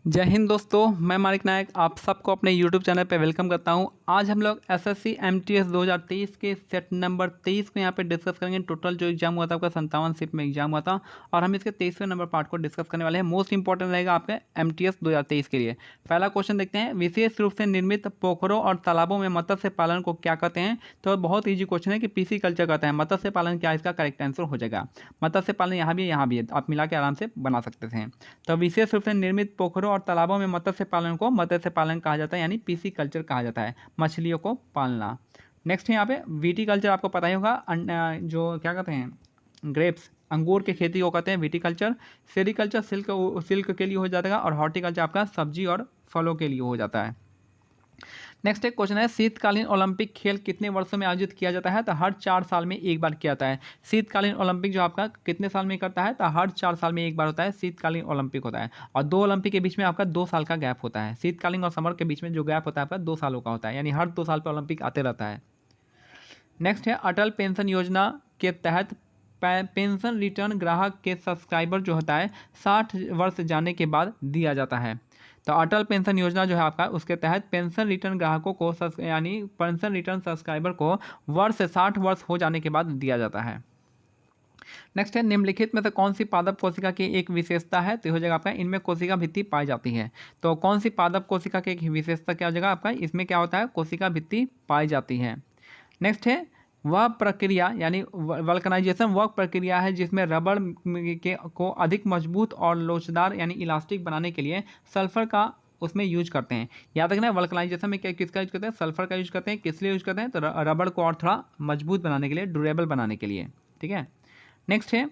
जय हिंद दोस्तों, मैं मानिक नायक आप सबको अपने YouTube चैनल पे वेलकम करता हूं। आज हम लोग SSC MTS 2023 के सेट नंबर 23 को यहां पे डिस्कस करेंगे। टोटल जो एग्जाम हुआ था आपका 57 शिफ्ट में एग्जाम हुआ था और हम इसके 23वें नंबर पार्ट को डिस्कस करने वाले हैं। मोस्ट इंपॉर्टेंट रहेगा आपके MTS 2023 के लिए। पहला क्वेश्चन देखते हैं, विशेष रूप से निर्मित पोखरों और तालाबों में मत्स्य पालन को क्या कहते हैं? तो बहुत ईजी क्वेश्चन है कि पीसी कल्चर कहता है। मत्स्य पालन क्या इसका करेक्ट आंसर हो जाएगा। मत्स्य पालन यहाँ भी है, आप मिला के आराम से बना सकते थे। तो विशेष रूप से निर्मित पोखरों और तालाबों में मत्स्य पालन को मत्स्य पालन कहा जाता है, यानी पीसी कल्चर कहा जाता है, मछलियों को पालना। नेक्स्ट है यहाँ पे वीटी कल्चर, आपको पता ही होगा, जो क्या कहते हैं ग्रेप्स, अंगूर की खेती को कहते हैं वीटी कल्चर। सेरीकल्चर सिल्क के लिए हो जाता है और हॉर्टिकल्चर आपका सब्जी और फलों के लिए हो जाता है। नेक्स्ट एक क्वेश्चन है, शीतकालीन ओलंपिक खेल कितने वर्षों में आयोजित किया जाता है? तो हर 4 साल में एक बार किया जाता है। शीतकालीन ओलंपिक जो आपका कितने साल में करता है? तो हर 4 साल में एक बार होता है शीतकालीन ओलंपिक होता है। और 2 ओलंपिक के बीच में आपका 2 साल का गैप होता है। शीतकालीन और समर के बीच में जो गैप होता है आपका 2 सालों का होता है, यानी हर 2 साल पर ओलंपिक आते रहता है। नेक्स्ट है, अटल पेंशन योजना के तहत पेंशन रिटर्न ग्राहक के सब्सक्राइबर जो होता है 60 वर्ष जाने के बाद दिया जाता है। तो अटल पेंशन योजना जो है आपका, उसके तहत पेंशन रिटर्न ग्राहकों को यानी पेंशन रिटर्न सब्सक्राइबर को वर्ष से 60 वर्ष हो जाने के बाद दिया जाता है। नेक्स्ट है, निम्नलिखित में से कौन सी पादप कोशिका की एक विशेषता है? तो हो जाएगा आपका, इनमें कोशिका भित्ति पाई जाती है। तो कौन सी पादप कोशिका की एक विशेषता क्या हो जाएगा आपका? इसमें क्या होता है, कोशिका भित्ति पाई जाती है। नेक्स्ट है, वह प्रक्रिया यानी वल्कनाइजेशन वह प्रक्रिया है जिसमें रबड़ को अधिक मजबूत और लोचदार यानी इलास्टिक बनाने के लिए सल्फर का उसमें यूज करते हैं। याद रखना, वल्कनाइजेशन में क्या किसका यूज करते हैं? सल्फर का यूज करते हैं। किस लिए यूज करते हैं? तो रबड़ को और थोड़ा मजबूत बनाने के लिए, ड्यूरेबल बनाने के लिए। ठीक है। नेक्स्ट है,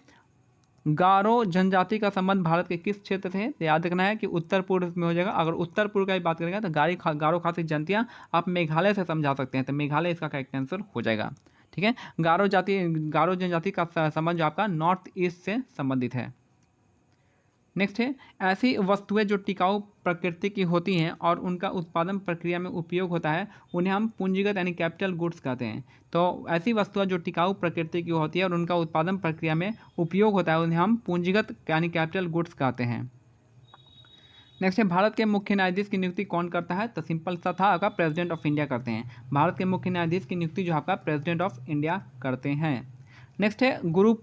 गारो जनजाति का संबंध भारत के किस क्षेत्र से है? तो याद रखना है कि उत्तर पूर्व में हो जाएगा। अगर उत्तर पूर्व की बात करेंगे तो गारो खासी जनतियाँ आप मेघालय से समझा सकते हैं, तो मेघालय इसका करेक्ट आंसर हो जाएगा। ठीक है। गारो जनजाति का संबंध जो आपका नॉर्थ ईस्ट से संबंधित है। नेक्स्ट है, ऐसी वस्तुएं जो टिकाऊ प्रकृति की होती हैं और उनका उत्पादन प्रक्रिया में उपयोग होता है, उन्हें हम पूंजीगत यानी कैपिटल गुड्स कहते हैं। तो ऐसी वस्तुएं जो टिकाऊ प्रकृति की होती है और उनका उत्पादन प्रक्रिया में उपयोग होता है, उन्हें हम पूंजीगत यानी कैपिटल गुड्स कहते हैं। नेक्स्ट है, भारत के मुख्य न्यायाधीश की नियुक्ति कौन करता है? तो सिंपल सा था आपका, प्रेसिडेंट ऑफ इंडिया करते हैं। भारत के मुख्य न्यायाधीश की नियुक्ति जो आपका प्रेसिडेंट ऑफ इंडिया करते हैं। नेक्स्ट है, गुरु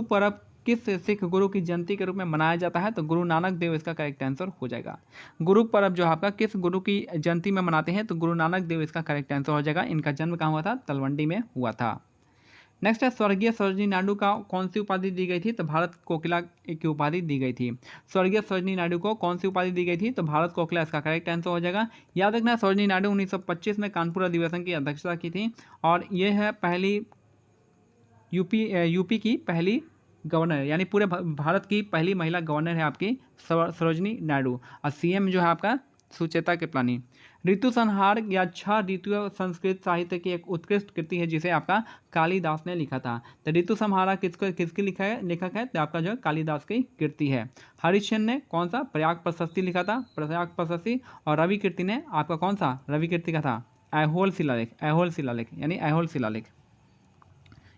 पर्व किस सिख गुरु की जयंती के रूप में मनाया जाता है? तो गुरु नानक देव इसका करेक्ट आंसर हो जाएगा। गुरु पर्व जो आपका किस गुरु की जयंती में मनाते हैं? तो गुरु नानक देव इसका करेक्ट आंसर हो जाएगा। इनका जन्म कहाँ हुआ था? तलवंडी में हुआ था। नेक्स्ट है, स्वर्गीय सरोजिनी नायडू का कौन सी उपाधि दी गई थी? तो भारत कोकिला की उपाधि दी गई थी। स्वर्गीय सरोजिनी नायडू को कौन सी उपाधि दी गई थी? तो भारत कोकिला इसका करेक्ट आंसर हो जाएगा। याद रखना, सरोजिनी नायडू 1925 में कानपुर अधिवेशन की अध्यक्षता की थी और ये है पहली यूपी की पहली गवर्नर, यानी पूरे भारत की पहली महिला गवर्नर है आपकी सरोजिनी नायडू। और सीएम जो है आपका सुचेता कृपलानी। ऋतु संहार या 6 ऋतु संस्कृत साहित्य की एक उत्कृष्ट कृति है जिसे आपका कालिदास ने लिखा था। तो ऋतु संहारा किसकी लिखा है लेखक है? तो आपका जो कालिदास की कृति है। हरिश्चंद्र ने कौन सा? प्रयाग प्रशस्ति लिखा था, प्रयाग प्रशस्ति। और रवि कीर्ति ने आपका कौन सा? रवि कीर्ति का था ऐहोल शिलालेख यानी ऐहोल शिलालेख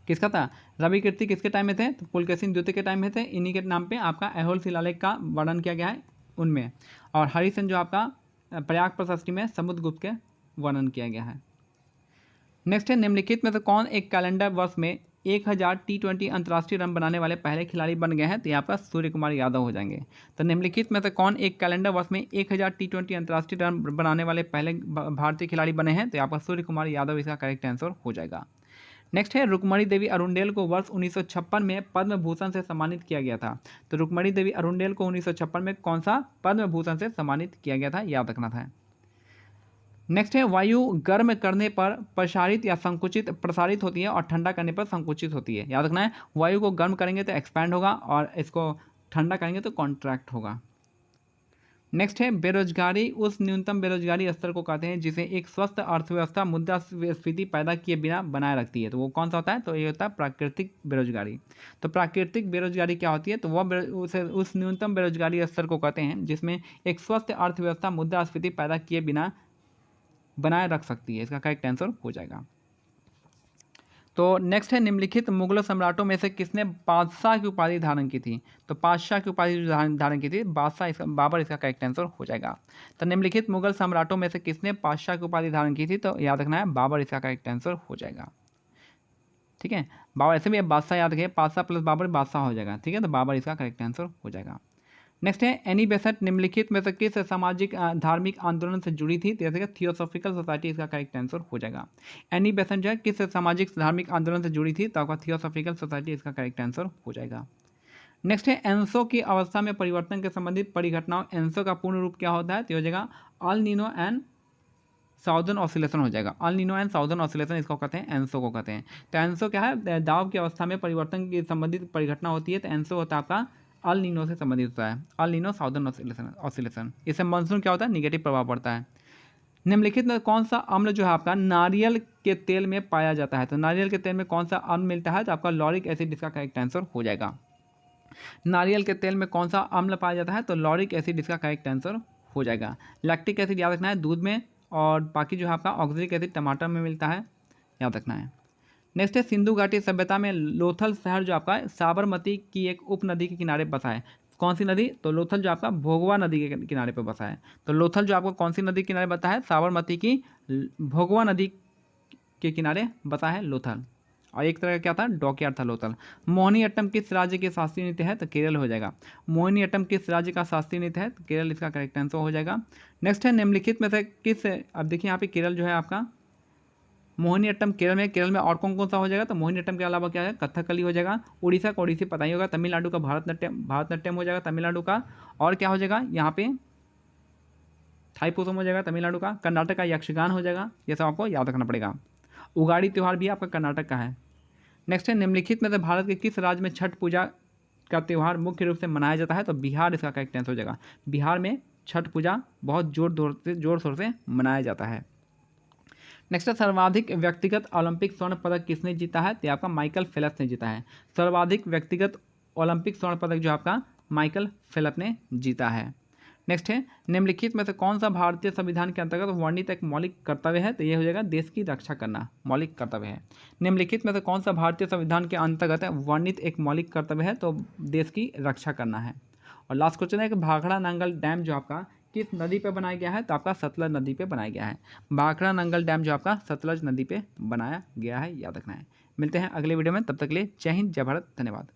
किसका था? रवि कीर्ति किसके टाइम में थे? तो पुलकेशिन द्वितीय के टाइम में थे। इन्हीं के नाम पे आपका ऐहोल शिलालेख का वर्णन किया गया है उनमें। और हरिशन जो आपका प्रयाग प्रशस्ति में समुद्रगुप्त के वर्णन किया गया है। नेक्स्ट है, निम्नलिखित में से कौन एक कैलेंडर वर्ष में 1000 T20 अंतर्राष्ट्रीय रन बनाने वाले पहले खिलाड़ी बन गए हैं? तो यहाँ पर सूर्य कुमार यादव हो जाएंगे। तो निम्नलिखित में से कौन एक कैलेंडर वर्ष में 1000 T20 अंतर्राष्ट्रीय रन बनाने वाले पहले भारतीय खिलाड़ी बने हैं? तो यहाँ पर सूर्य कुमार यादव इसका करेक्ट आंसर हो जाएगा। नेक्स्ट है, रुक्मणी देवी अरुंडेल को वर्ष 1956 में पद्म भूषण से सम्मानित किया गया था। तो रुक्मणी देवी अरुंडेल को 1956 में कौन सा पद्म भूषण से सम्मानित किया गया था? याद रखना था। नेक्स्ट है, वायु गर्म करने पर प्रसारित होती है और ठंडा करने पर संकुचित होती है। याद रखना है, वायु को गर्म करेंगे तो एक्सपैंड होगा और इसको ठंडा करेंगे तो कॉन्ट्रैक्ट होगा। नेक्स्ट है, बेरोजगारी उस न्यूनतम बेरोजगारी स्तर को कहते हैं जिसे एक स्वस्थ अर्थव्यवस्था मुद्रास्फीति पैदा किए बिना बनाए रखती है। तो वो कौन सा होता है? तो ये होता है प्राकृतिक बेरोजगारी। तो प्राकृतिक बेरोजगारी क्या होती है? तो वह उस न्यूनतम बेरोजगारी स्तर को कहते हैं जिसमें एक स्वस्थ अर्थव्यवस्था मुद्रास्फीति पैदा किए बिना बनाए रख सकती है। इसका करेक्ट आंसर हो जाएगा। तो नेक्स्ट है निम्नलिखित मुगल सम्राटों में से किसने बादशाह की उपाधि धारण की थी? तो बादशाह की उपाधि धारण की थी बादशाह, इसका बाबर इसका करेक्ट आंसर हो जाएगा। तो निम्नलिखित मुगल सम्राटों में से किसने बादशाह की उपाधि धारण की थी? तो याद रखना है बाबर इसका करेक्ट आंसर हो जाएगा। ठीक है, बाबर ऐसे भी बादशाह याद रखिए, बादशाह प्लस बाबर बादशाह हो जाएगा। ठीक है, तो बाबर इसका करेक्ट आंसर हो जाएगा। नेक्स्ट है एनी बेसेंट निम्नलिखित में से किस सामाजिक धार्मिक आंदोलन से जुड़ी थी? जैसे कि थियोसॉफिकल सोसाइटी इसका करेक्ट आंसर हो जाएगा। एनी बेसेंट जो है किस सामाजिक धार्मिक आंदोलन से जुड़ी थी? तो आपका थियोसॉफिकल सोसाइटी इसका करेक्ट आंसर हो जाएगा। नेक्स्ट है एंसो की अवस्था में परिवर्तन के संबंधित परिघटनाओं, एंसो का पूर्ण रूप क्या होता है? तो हो जाएगा El Nino and southern oscillation हो जाएगा। El Nino and southern oscillation इसको कहते हैं, एंसो को कहते हैं। तो एंसो क्या है? दाब की अवस्था में परिवर्तन की संबंधित परिघटना होती है। तो एंसो होता है आपका अल नीनो से संबंधित होता है, अल नीनो साउदर्न ऑसिलेशन। इससे मानसून क्या होता है? निगेटिव प्रभाव पड़ता है। निम्नलिखित में कौन सा अम्ल जो है आपका नारियल के तेल में पाया जाता है? तो नारियल के तेल में कौन सा अम्ल मिलता है? तो आपका लॉरिक एसिड इसका करेक्ट आंसर हो जाएगा। नारियल के तेल में कौन सा अम्ल पाया जाता है? तो लॉरिक एसिड इसका करेक्ट आंसर हो जाएगा। लैक्टिक एसिड याद रखना है दूध में, और बाकी जो है आपका ऑक्जेलिक एसिड टमाटर में मिलता है, याद रखना है। नेक्स्ट है सिंधु घाटी सभ्यता में लोथल शहर जो आपका साबरमती की एक उपनदी के किनारे बसा है। कौन सी नदी? तो लोथल जो आपका भोगवा नदी के किनारे पर बसा है। तो लोथल जो आपको कौन सी नदी के किनारे बसा है? साबरमती की भोगवा नदी के किनारे बसा है लोथल। और एक तरह का क्या था? डॉकयार्ड था लोथल। मोहिनीअट्टम किस राज्य के शास्त्रीय नृत्य है? तो केरल हो जाएगा। मोहिनीअट्टम किस राज्य का शास्त्रीय नृत्य है? तो केरल इसका करेक्ट आंसर हो जाएगा। नेक्स्ट है निम्नलिखित में से किस, अब देखिए यहाँ पे केरल जो है आपका मोहिनीअट्टम केरल में, केरल में और कौन कौन सा हो जाएगा? तो मोहिनीअट्टम के अलावा क्या है? कथकली हो जाएगा। उड़ीसा का ओडिसी पता ही होगा। तमिलनाडु का भारतनाट्यम हो जाएगा तमिलनाडु का। और क्या हो जाएगा यहाँ पे? थाईपुसम हो जाएगा तमिलनाडु का। कर्नाटक का यक्षगान हो जाएगा। ये सब आपको याद रखना पड़ेगा। उगाड़ी त्यौहार भी आपका कर्नाटक का है। नेक्स्ट है निम्नलिखित में से भारत के किस राज्य में छठ पूजा का त्यौहार मुख्य रूप से मनाया जाता है? तो बिहार इसका करेक्ट आंसर हो जाएगा। बिहार में छठ पूजा बहुत जोर शोर से मनाया जाता है। नेक्स्ट है सर्वाधिक व्यक्तिगत ओलंपिक स्वर्ण पदक किसने जीता है? तो आपका माइकल फेल्प्स ने जीता है। सर्वाधिक व्यक्तिगत ओलंपिक स्वर्ण पदक जो आपका माइकल फेल्प्स ने जीता है। नेक्स्ट है निम्नलिखित में से कौन सा भारतीय संविधान के अंतर्गत वर्णित एक मौलिक कर्तव्य है? तो ये हो जाएगा देश की रक्षा करना, मौलिक कर्तव्य है। निम्नलिखित में से कौन सा भारतीय संविधान के अंतर्गत वर्णित एक मौलिक कर्तव्य है? तो देश की रक्षा करना है। और लास्ट क्वेश्चन है कि भाखड़ा नांगल डैम जो आपका किस नदी पे बनाया गया है? तो आपका सतलज नदी पे बनाया गया है। भाखड़ा नांगल डैम जो आपका सतलज नदी पे बनाया गया है, याद रखना है। मिलते हैं अगले वीडियो में, तब तक के लिए जय हिंद, जय भारत, धन्यवाद।